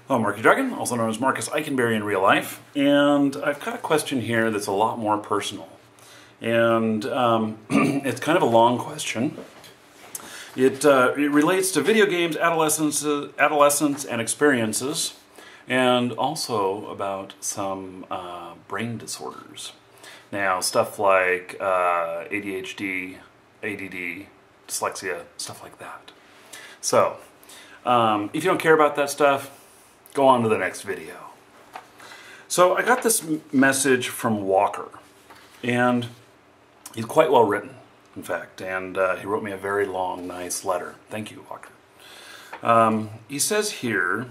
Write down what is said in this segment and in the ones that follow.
Hello, Markee Dragon, also known as Marcus Eikenberry in real life, and I've got a question here that's a lot more personal. And it's kind of a long question. It relates to video games, adolescence, and experiences, and also about some brain disorders. Now, stuff like ADHD, ADD, dyslexia, stuff like that. So, if you don't care about that stuff, go on to the next video. So I got this message from Walker, and he's quite well written, in fact, and he wrote me a very long, nice letter. Thank you, Walker. He says here,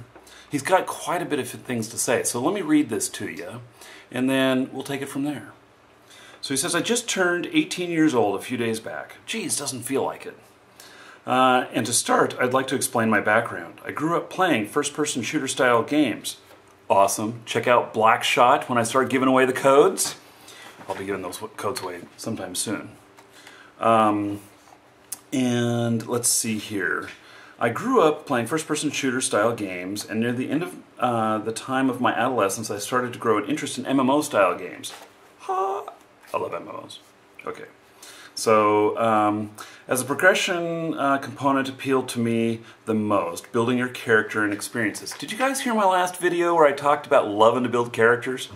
he's got quite a bit of things to say, so let me read this to you, and then we'll take it from there. So he says, I just turned 18 years old a few days back. Geez, doesn't feel like it. And to start, I'd like to explain my background. I grew up playing first-person shooter-style games. Awesome. Check out Black Shot when I start giving away the codes. I'll be giving those codes away sometime soon. And let's see here. I grew up playing first-person shooter-style games, and near the end of the time of my adolescence, I started to grow an interest in MMO-style games. Ha! I love MMOs. Okay. So, as a progression component appealed to me the most, building your character and experiences. Did you guys hear my last video where I talked about loving to build characters?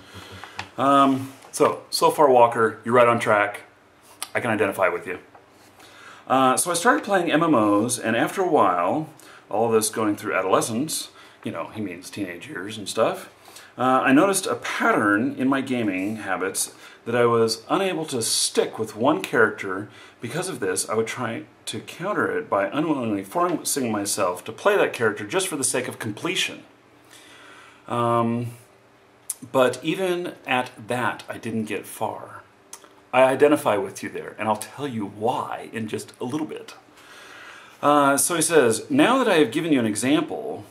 So far, Walker, you're right on track. I can identify with you. So I started playing MMOs, and after a while, all of this going through adolescence, you know, he means teenage years and stuff, I noticed a pattern in my gaming habits that I was unable to stick with one character. Because of this, I would try to counter it by unwillingly forcing myself to play that character just for the sake of completion. But even at that, I didn't get far. I identify with you there, and I'll tell you why in just a little bit. So he says, now that I have given you an example,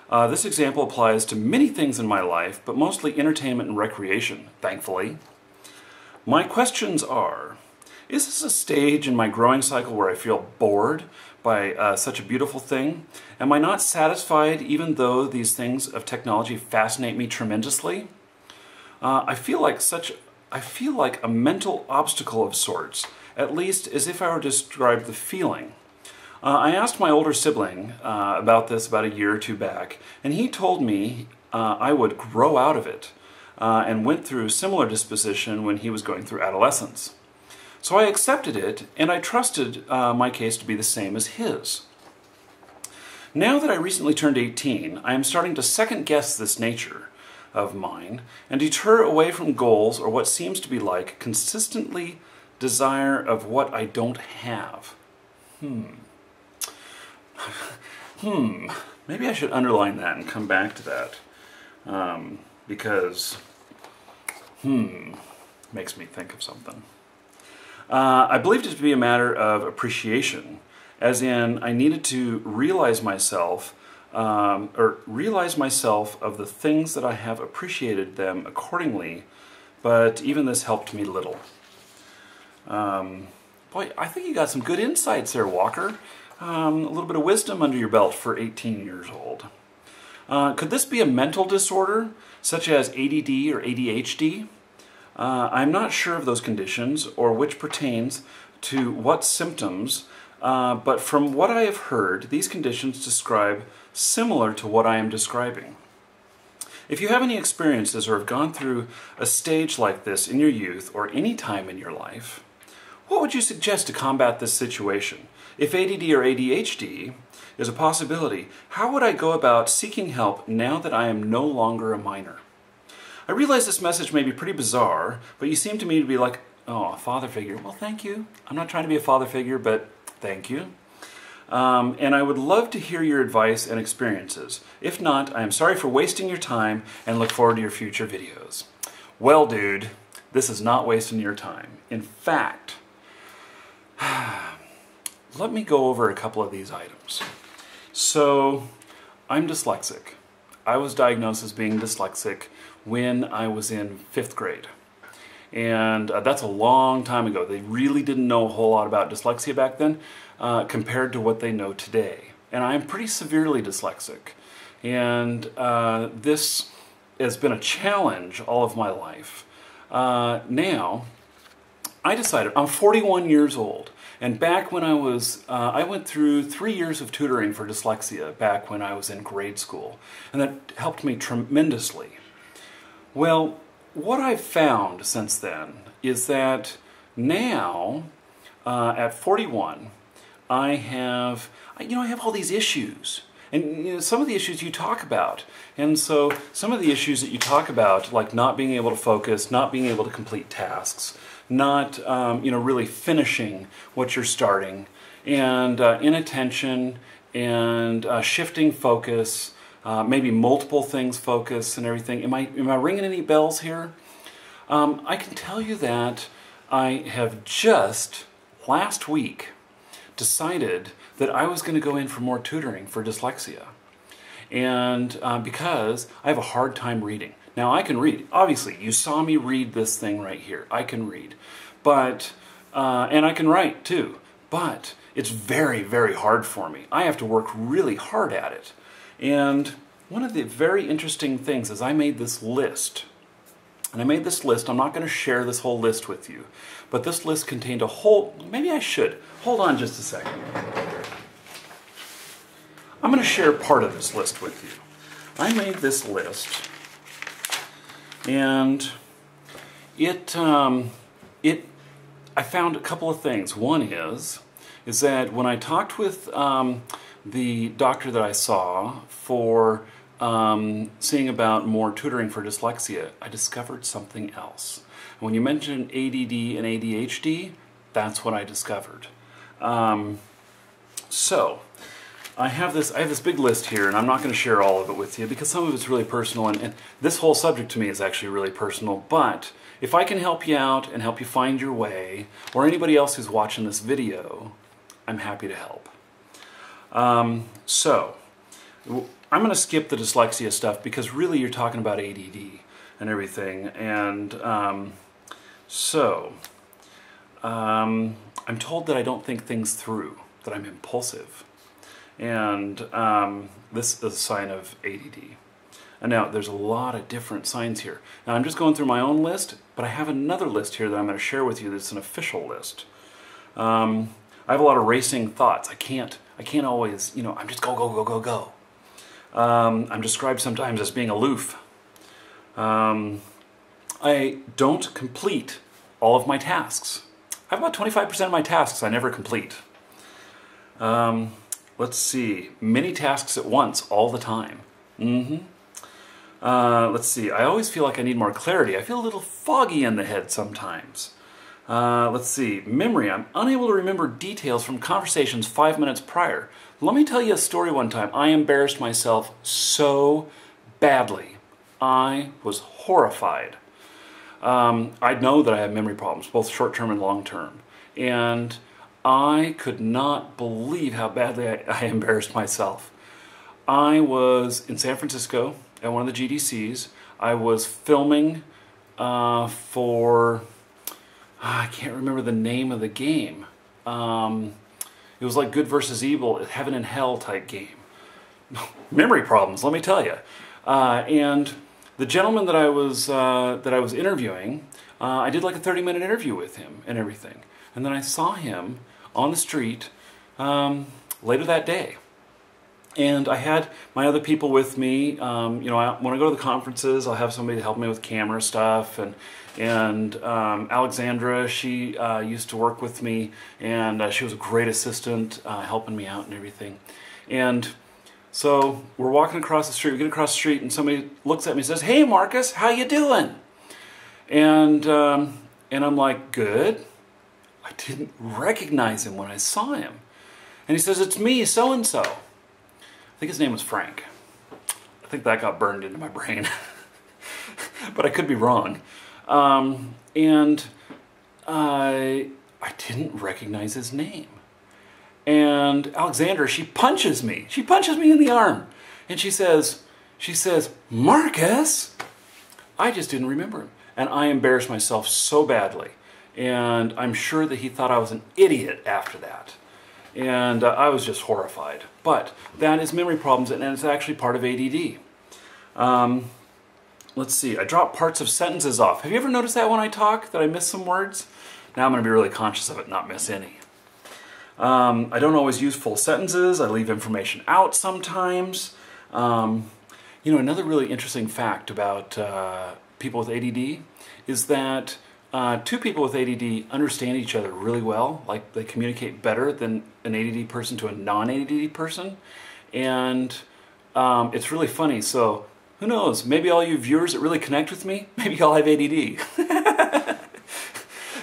this example applies to many things in my life, but mostly entertainment and recreation, thankfully. My questions are, is this a stage in my growing cycle where I feel bored by such a beautiful thing? Am I not satisfied even though these things of technology fascinate me tremendously? I feel like a mental obstacle of sorts, at least as if I were to describe the feeling. I asked my older sibling about this about a year or two back, and he told me I would grow out of it, and went through similar disposition when he was going through adolescence. So I accepted it, and I trusted my case to be the same as his. Now that I recently turned 18, I am starting to second-guess this nature of mine and deter away from goals or what seems to be like consistently desire of what I don't have. Maybe I should underline that and come back to that, because makes me think of something. I believed it to be a matter of appreciation, as in I needed to realize myself, of the things that I have appreciated them accordingly, but even this helped me little. Boy, I think you got some good insights there, Walker. A little bit of wisdom under your belt for 18 years old. Could this be a mental disorder, such as ADD or ADHD? I'm not sure of those conditions or which pertains to what symptoms, but from what I have heard, these conditions describe similar to what I am describing. If you have any experiences or have gone through a stage like this in your youth or any time in your life, what would you suggest to combat this situation? If ADD or ADHD is a possibility, how would I go about seeking help now that I am no longer a minor? I realize this message may be pretty bizarre, but you seem to me to be like, oh, a father figure. Well, thank you. I'm not trying to be a father figure, but thank you. And I would love to hear your advice and experiences. If not, I am sorry for wasting your time and look forward to your future videos. Well, dude, this is not wasting your time. In fact, let me go over a couple of these items. So, I'm dyslexic. I was diagnosed as being dyslexic when I was in 5th grade. And that's a long time ago. They really didn't know a whole lot about dyslexia back then compared to what they know today. And I'm pretty severely dyslexic. And this has been a challenge all of my life. Now, I decided, I'm 41 years old, and back when I was, I went through 3 years of tutoring for dyslexia back when I was in grade school, and that helped me tremendously. Well, what I've found since then is that now, at 41, I have all these issues. And some of the issues you talk about. And so some of the issues that you talk about, like not being able to focus, not being able to complete tasks, not really finishing what you're starting, and inattention, and shifting focus, maybe multiple things focus and everything. Am I ringing any bells here? I can tell you that I have just last week decided that I was going to go in for more tutoring for dyslexia. And because I have a hard time reading. Now I can read. Obviously, you saw me read this thing right here. I can read. But, and I can write too. But it's very, very hard for me. I have to work really hard at it. And one of the very interesting things is I made this list. And I made this list. I'm not going to share this whole list with you. But this list contained a whole, maybe I should. Hold on just a second. I'm going to share part of this list with you. I made this list, and I found a couple of things. One is that when I talked with the doctor that I saw for seeing about more tutoring for dyslexia, I discovered something else. And when you mentioned ADD and ADHD, that's what I discovered. So I have this big list here, and I'm not going to share all of it with you because some of it's really personal, and this whole subject to me is actually really personal. But if I can help you out and help you find your way, or anybody else who's watching this video, I'm happy to help. So I'm going to skip the dyslexia stuff because really you're talking about ADD and everything. And I'm told that I don't think things through, that I'm impulsive. And this is a sign of ADD. And now, there's a lot of different signs here. Now, I'm just going through my own list, but I have another list here that I'm going to share with you that's an official list. I have a lot of racing thoughts. I can't always, I'm just go, go, go, go, go. I'm described sometimes as being aloof. I don't complete all of my tasks. I have about 25% of my tasks I never complete. Let's see, many tasks at once, all the time. Let's see, I always feel like I need more clarity. I feel a little foggy in the head sometimes. Let's see, memory. I'm unable to remember details from conversations 5 minutes prior. Let me tell you a story one time. I embarrassed myself so badly. I was horrified. I know that I have memory problems, both short-term and long-term. And I could not believe how badly I embarrassed myself. I was in San Francisco at one of the GDCs. I was filming for, I can't remember the name of the game. It was like good versus evil, heaven and hell type game. Memory problems, let me tell you. And the gentleman that I was interviewing, I did like a 30-minute interview with him and everything. And then I saw him on the street later that day. And I had my other people with me. When I go to the conferences, I'll have somebody to help me with camera stuff. And Alexandra, she used to work with me, and she was a great assistant, helping me out and everything. And so we're walking across the street. We get across the street, and somebody looks at me and says, "Hey, Marcus, how you doing?" And I'm like, "Good." I didn't recognize him when I saw him. And he says, "It's me, so-and-so." I think his name was Frank. I think that got burned into my brain. But I could be wrong. And I didn't recognize his name. And Alexandra, she punches me. She punches me in the arm. And she says, "Marcus!" I just didn't remember him. And I embarrassed myself so badly. And I'm sure that he thought I was an idiot after that. And I was just horrified. But that is memory problems, and it's actually part of ADD. Let's see, I drop parts of sentences off. Have you ever noticed that when I talk, that I miss some words? Now I'm going to be really conscious of it, not miss any. I don't always use full sentences. I leave information out sometimes. You know, another really interesting fact about people with ADD is that two people with ADD understand each other really well. Like, they communicate better than an ADD person to a non-ADD person. And it's really funny. So who knows? Maybe all you viewers that really connect with me, maybe y'all have ADD.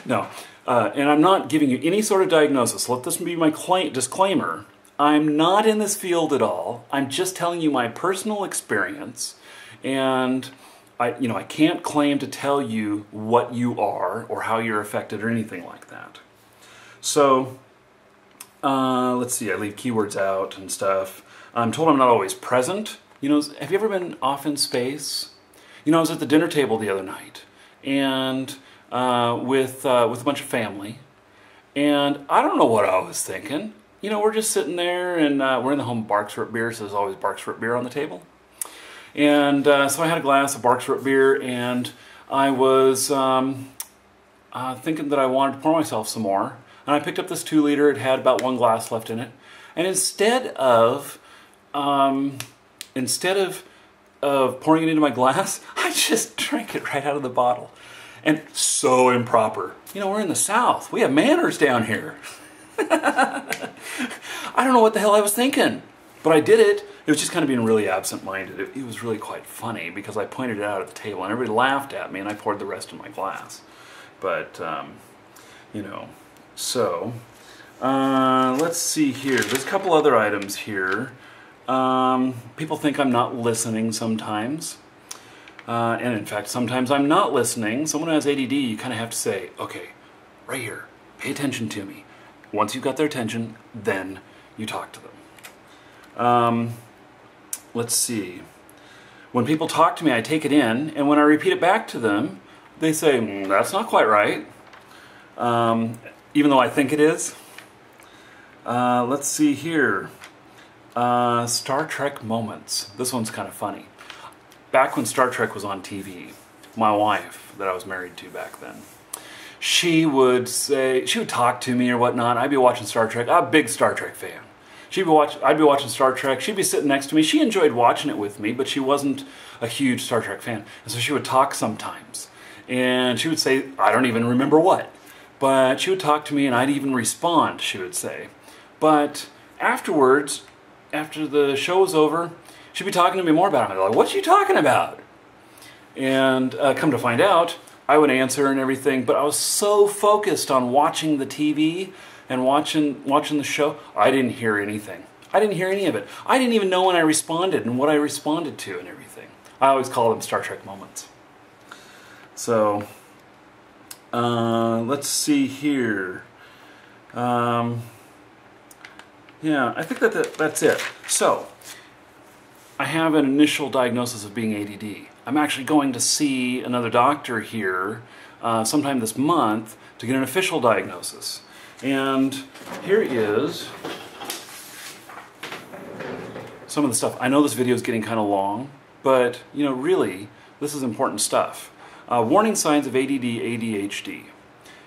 No. And I'm not giving you any sort of diagnosis. Let this be my disclaimer. I'm not in this field at all. I'm just telling you my personal experience. And I can't claim to tell you what you are or how you're affected or anything like that. So, let's see, I leave keywords out and stuff. I'm told I'm not always present. You know, have you ever been off in space? You know, I was at the dinner table the other night, and with a bunch of family, and I don't know what I was thinking. You know, we're just sitting there, and we're in the home of Barks Root beer, so there's always Barks Root beer on the table. And so I had a glass of Barks Root beer, and I was thinking that I wanted to pour myself some more. And I picked up this 2-liter. It had about 1 glass left in it. And instead of pouring it into my glass, I just drank it right out of the bottle. And so improper. You know, we're in the South. We have manners down here. I don't know what the hell I was thinking, but I did it. It was just kind of being really absent-minded. It was really quite funny because I pointed it out at the table and everybody laughed at me, and I poured the rest in my glass. But, you know, so let's see here. There's a couple other items here. People think I'm not listening sometimes. And in fact, sometimes I'm not listening. Someone who has ADD, you kind of have to say, okay, right here, pay attention to me. Once you've got their attention, then you talk to them. Let's see. When people talk to me, I take it in, and when I repeat it back to them, they say, that's not quite right. Even though I think it is. Let's see here. Star Trek moments. This one's kind of funny. Back when Star Trek was on TV, my wife that I was married to back then, she would talk to me or whatnot. I'd be watching Star Trek. I'm a big Star Trek fan. I'd be watching Star Trek. She'd be sitting next to me. She enjoyed watching it with me, but she wasn't a huge Star Trek fan. And so she would talk sometimes. And she would say, I don't even remember what. But she would talk to me and I'd even respond, she would say. But afterwards, after the show was over, she'd be talking to me more about it. I'd be like, what's she talking about? And come to find out, I would answer and everything, but I was so focused on watching the TV and watching the show, I didn't hear anything. I didn't hear any of it. I didn't even know when I responded and what I responded to and everything. I always call them Star Trek moments. So, let's see here. Yeah, I think that's it. So, I have an initial diagnosis of being ADD. I'm actually going to see another doctor here sometime this month to get an official diagnosis. And here is some of the stuff. I know this video is getting kind of long, but you know, really, this is important stuff. Warning signs of ADD, ADHD.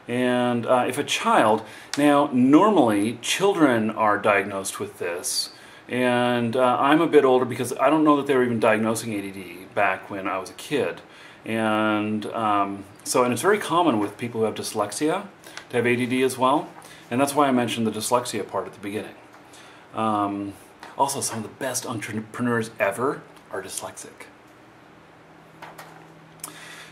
And if a child, now normally children are diagnosed with this, and I'm a bit older because I don't know that they were even diagnosing ADD back when I was a kid. And and it's very common with people who have dyslexia to have ADD as well. And that's why I mentioned the dyslexia part at the beginning. Also, some of the best entrepreneurs ever are dyslexic.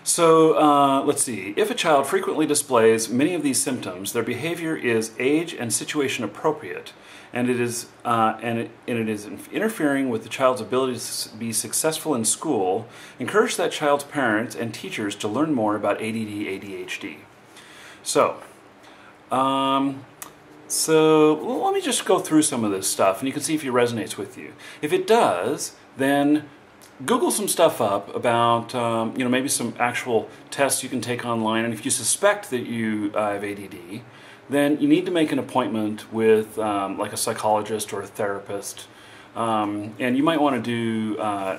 So let's see. If a child frequently displays many of these symptoms, their behavior is age and situation appropriate, and it is interfering with the child's ability to be successful in school. Encourage that child's parents and teachers to learn more about ADD, ADHD. So let me just go through some of this stuff, and you can see if it resonates with you. If it does, then Google some stuff up about, you know, maybe some actual tests you can take online. And if you suspect that you have ADD, then you need to make an appointment with like a psychologist or a therapist. And you might want to do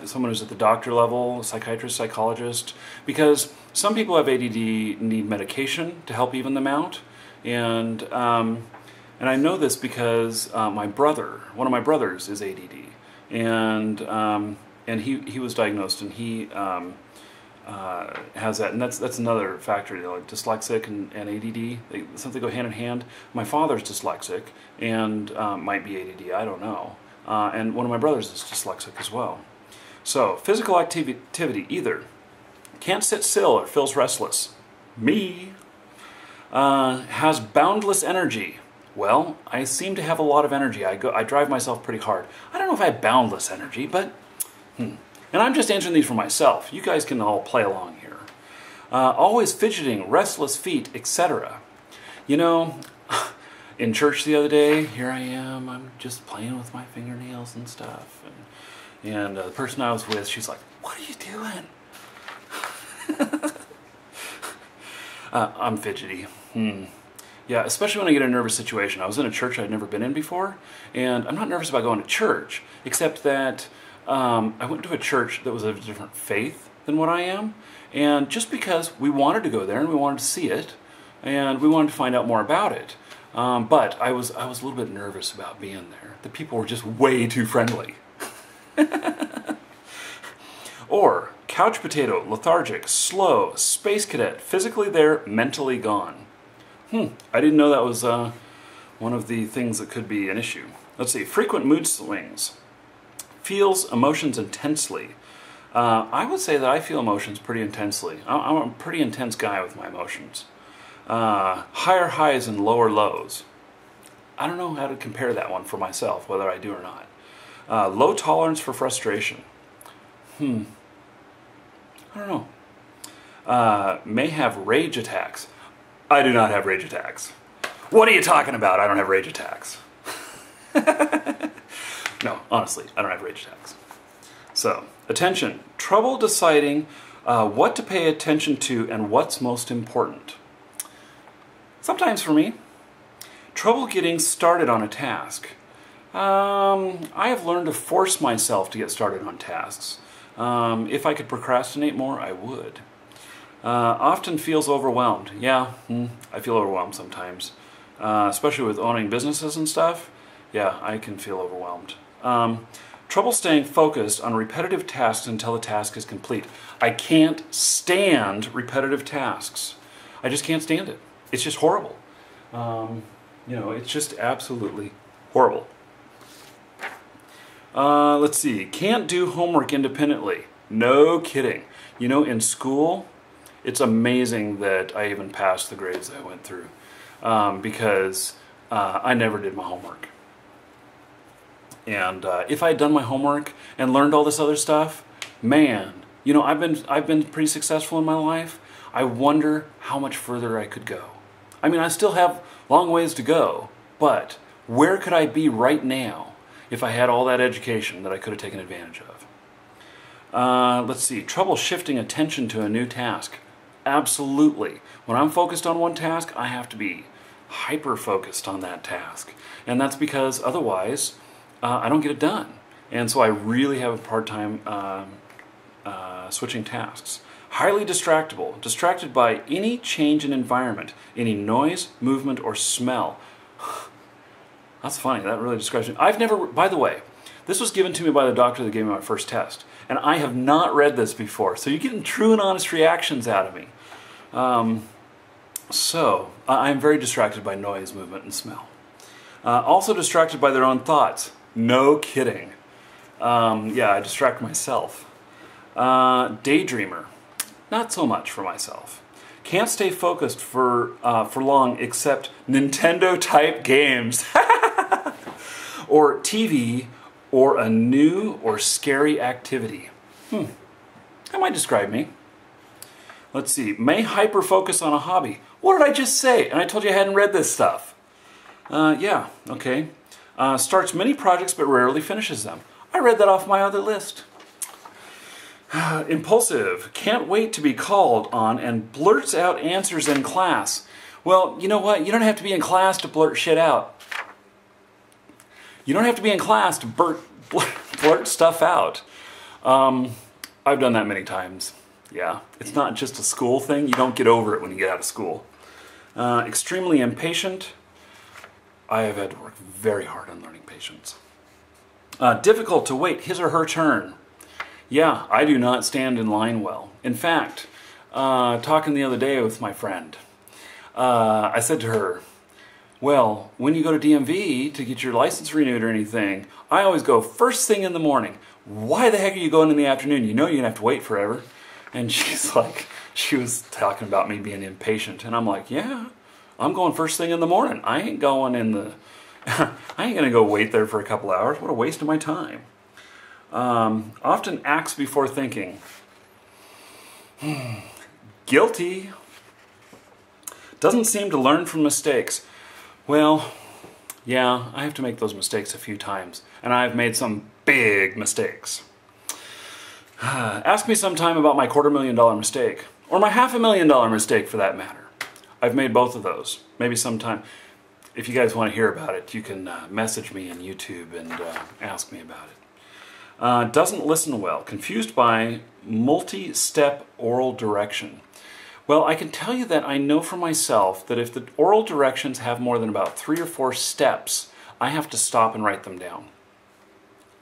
someone who's at the doctor level, a psychiatrist, psychologist, because some people who have ADD need medication to help even them out. And I know this because my brother, one of my brothers, is ADD, and he was diagnosed, and he has that, and that's another factor. You know, like dyslexic and ADD, something go hand in hand. My father's dyslexic and might be ADD. I don't know. And one of my brothers is dyslexic as well. So physical activity either can't sit still or feels restless. Me. Has boundless energy. Well, I seem to have a lot of energy. I drive myself pretty hard. I don't know if I have boundless energy, but and I'm just answering these for myself. You guys can all play along here. Always fidgeting, restless feet, etc. You know, in church the other day, here I am. I'm just playing with my fingernails and stuff, and the person I was with, she's like, "What are you doing?" I'm fidgety. Yeah, especially when I get in a nervous situation. I was in a church I'd never been in before, and I'm not nervous about going to church, except that I went to a church that was of a different faith than what I am, and just because we wanted to go there and we wanted to see it, and we wanted to find out more about it, but I was a little bit nervous about being there. The people were just way too friendly. Or couch potato, lethargic, slow, space cadet, physically there, mentally gone. I didn't know that was one of the things that could be an issue. Let's see, frequent mood swings. Feels emotions intensely. I would say that I feel emotions pretty intensely. I'm a pretty intense guy with my emotions. Higher highs and lower lows. I don't know how to compare that one for myself, whether I do or not. Low tolerance for frustration. I don't know. May have rage attacks. I do not have rage attacks. What are you talking about? I don't have rage attacks. No, honestly, I don't have rage attacks. So, attention. Trouble deciding what to pay attention to and what's most important. Sometimes for me. Trouble getting started on a task. I have learned to force myself to get started on tasks. If I could procrastinate more, I would. Often feels overwhelmed. Yeah, I feel overwhelmed sometimes. Especially with owning businesses and stuff. Yeah, I can feel overwhelmed. Trouble staying focused on repetitive tasks until the task is complete. I can't stand repetitive tasks. I just can't stand it. It's just horrible. You know, it's just absolutely horrible. Let's see. Can't do homework independently. No kidding. You know, in school, it's amazing that I even passed the grades I went through because I never did my homework. And if I had done my homework and learned all this other stuff, man, you know, I've been pretty successful in my life. I wonder how much further I could go. I mean, I still have long ways to go, but where could I be right now if I had all that education that I could have taken advantage of? Let's see, trouble shifting attention to a new task. Absolutely. When I'm focused on one task, I have to be hyper-focused on that task. And that's because otherwise, I don't get it done. And so I really have a hard time switching tasks. Highly distractible. Distracted by any change in environment, any noise, movement, or smell. That's funny. That really describes me. I've never, by the way, this was given to me by the doctor that gave me my first test. And I have not read this before. So you're getting true and honest reactions out of me. So, I'm very distracted by noise, movement, and smell. Also distracted by their own thoughts. No kidding. Yeah, I distract myself. Daydreamer. Not so much for myself. Can't stay focused for long except Nintendo-type games. Or TV, or a new or scary activity. That might describe me. Let's see. May hyper-focus on a hobby. What did I just say? And I told you I hadn't read this stuff. Yeah, okay. Starts many projects but rarely finishes them. I read that off my other list. Impulsive. Can't wait to be called on and blurts out answers in class. Well, you know what? You don't have to be in class to blurt shit out. You don't have to be in class to blurt stuff out. I've done that many times. Yeah, it's not just a school thing. You don't get over it when you get out of school. Extremely impatient. I have had to work very hard on learning patience. Difficult to wait his or her turn. Yeah, I do not stand in line well. In fact, talking the other day with my friend, I said to her, well, when you go to DMV to get your license renewed or anything, I always go first thing in the morning. Why the heck are you going in the afternoon? You know you're going to have to wait forever. And she's like, she was talking about me being impatient. And I'm like, yeah, I'm going first thing in the morning. I ain't going in the, I ain't going to go wait there for a couple hours. What a waste of my time. Often acts before thinking. Guilty. Doesn't seem to learn from mistakes. Well, yeah, I have to make those mistakes a few times, and I've made some big mistakes. Ask me sometime about my $250,000 mistake, or my $500,000 mistake for that matter. I've made both of those. Maybe sometime, if you guys want to hear about it, you can message me on YouTube and ask me about it. Doesn't listen well, confused by multi-step oral direction. Well, I can tell you that I know for myself that if the oral directions have more than about 3 or 4 steps, I have to stop and write them down.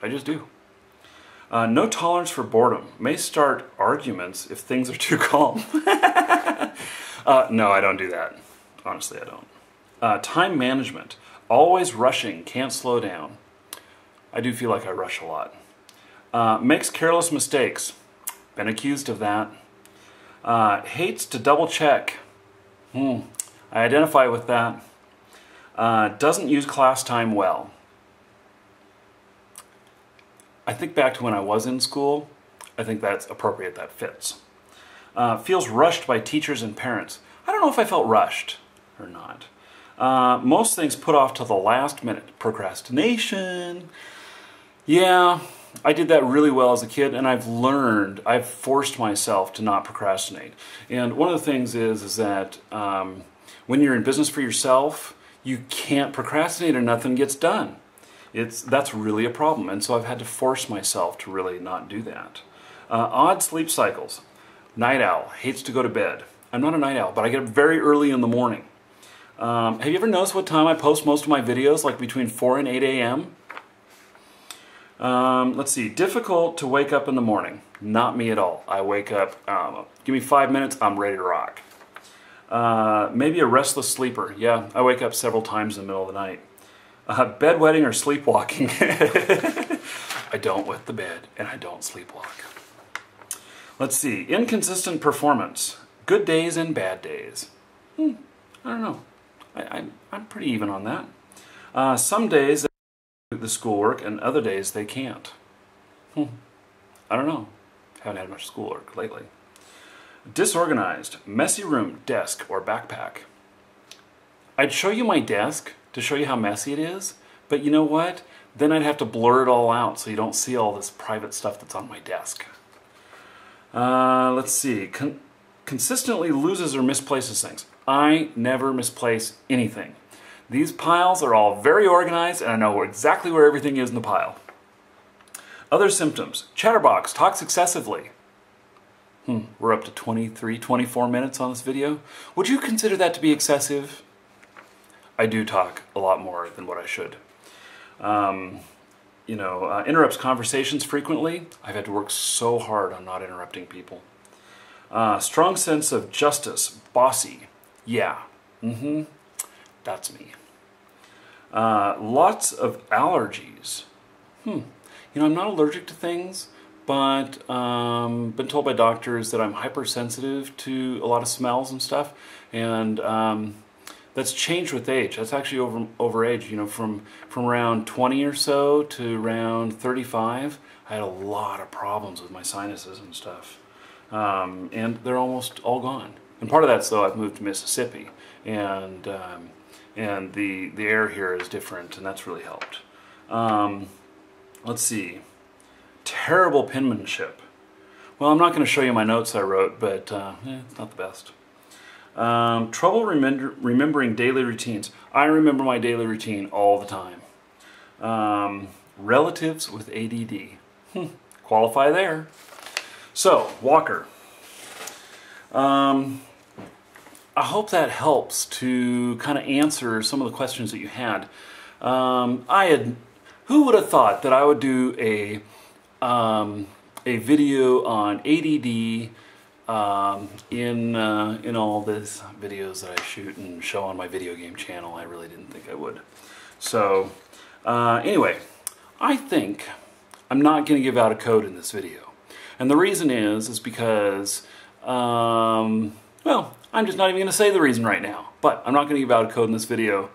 I just do. No tolerance for boredom. May start arguments if things are too calm. No, I don't do that. Honestly, I don't. Time management. Always rushing, can't slow down. I do feel like I rush a lot. Makes careless mistakes. Been accused of that. Hates to double check. I identify with that. Doesn't use class time well. I think back to when I was in school. I think that's appropriate, that fits. Feels rushed by teachers and parents. I don't know if I felt rushed or not. Most things put off till the last minute. Procrastination. Yeah, I did that really well as a kid, and I've forced myself to not procrastinate. And one of the things is that when you're in business for yourself, you can't procrastinate or nothing gets done. That's really a problem, and so I've had to force myself to really not do that. Odd sleep cycles. Night owl, hates to go to bed. I'm not a night owl, but I get up very early in the morning. Have you ever noticed what time I post most of my videos, like between 4 and 8 a.m.? Let's see, difficult to wake up in the morning. Not me at all. I wake up, give me 5 minutes, I'm ready to rock. Maybe a restless sleeper. Yeah, I wake up several times in the middle of the night. Bedwetting or sleepwalking. I don't wet the bed, and I don't sleepwalk. Let's see, inconsistent performance. Good days and bad days. I don't know. I'm pretty even on that. Some days the schoolwork, and other days they can't. I don't know. Haven't had much schoolwork lately. Disorganized, messy room, desk, or backpack. I'd show you my desk to show you how messy it is, but you know what? Then I'd have to blur it all out so you don't see all this private stuff that's on my desk. Let's see. Consistently loses or misplaces things. I never misplace anything. These piles are all very organized, and I know exactly where everything is in the pile. Other symptoms. Chatterbox, talks excessively. We're up to 23, 24 minutes on this video. Would you consider that to be excessive? I do talk a lot more than what I should. Interrupts conversations frequently. I've had to work so hard on not interrupting people. Strong sense of justice, bossy. Yeah, that's me. Lots of allergies. I'm not allergic to things, but been told by doctors that I'm hypersensitive to a lot of smells and stuff, and that's changed with age. That's actually over age. From around 20 or so to around 35, I had a lot of problems with my sinuses and stuff, and they're almost all gone. And part of that's though I've moved to Mississippi, and the air here is different, and that's really helped. Let's see. Terrible penmanship. Well, I'm not going to show you my notes I wrote, but it's not the best. Trouble remembering daily routines. I remember my daily routine all the time. Relatives with ADD. Qualify there. So, Walker. I hope that helps to kind of answer some of the questions that you had. Who would have thought that I would do a video on ADD in all these videos that I shoot and show on my video game channel? I really didn't think I would. So, anyway, I think I'm not going to give out a code in this video. And the reason is because, well, I'm just not even going to say the reason right now. But I'm not going to give out a code in this video.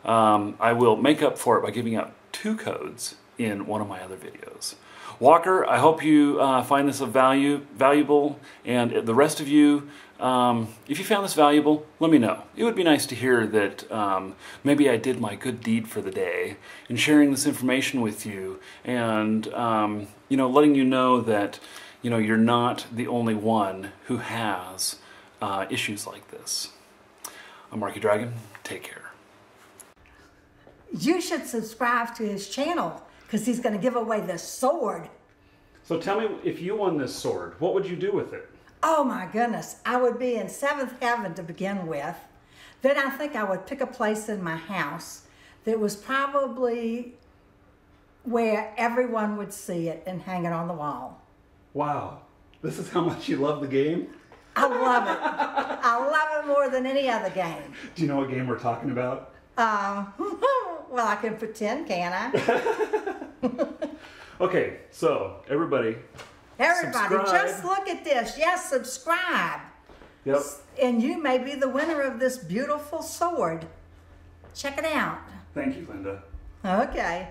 I will make up for it by giving out 2 codes in one of my other videos. Walker, I hope you find this of valuable, and the rest of you, if you found this valuable, let me know. It would be nice to hear that maybe I did my good deed for the day in sharing this information with you, and you know, letting you know that you're not the only one who has issues like this. I'm Markee Dragon. Take care. You should subscribe to his channel because he's going to give away the sword. So tell me, if you won this sword, what would you do with it? Oh my goodness, I would be in 7th heaven to begin with. Then I think I would pick a place in my house that was probably where everyone would see it and hang it on the wall. Wow, this is how much you love the game? I love it. I love it more than any other game. Do you know what game we're talking about? Well, I can pretend, can I? Okay, so everybody subscribe. Just look at this. Yes, subscribe. Yep. And you may be the winner of this beautiful sword. Check it out. Thank you, Linda. Okay.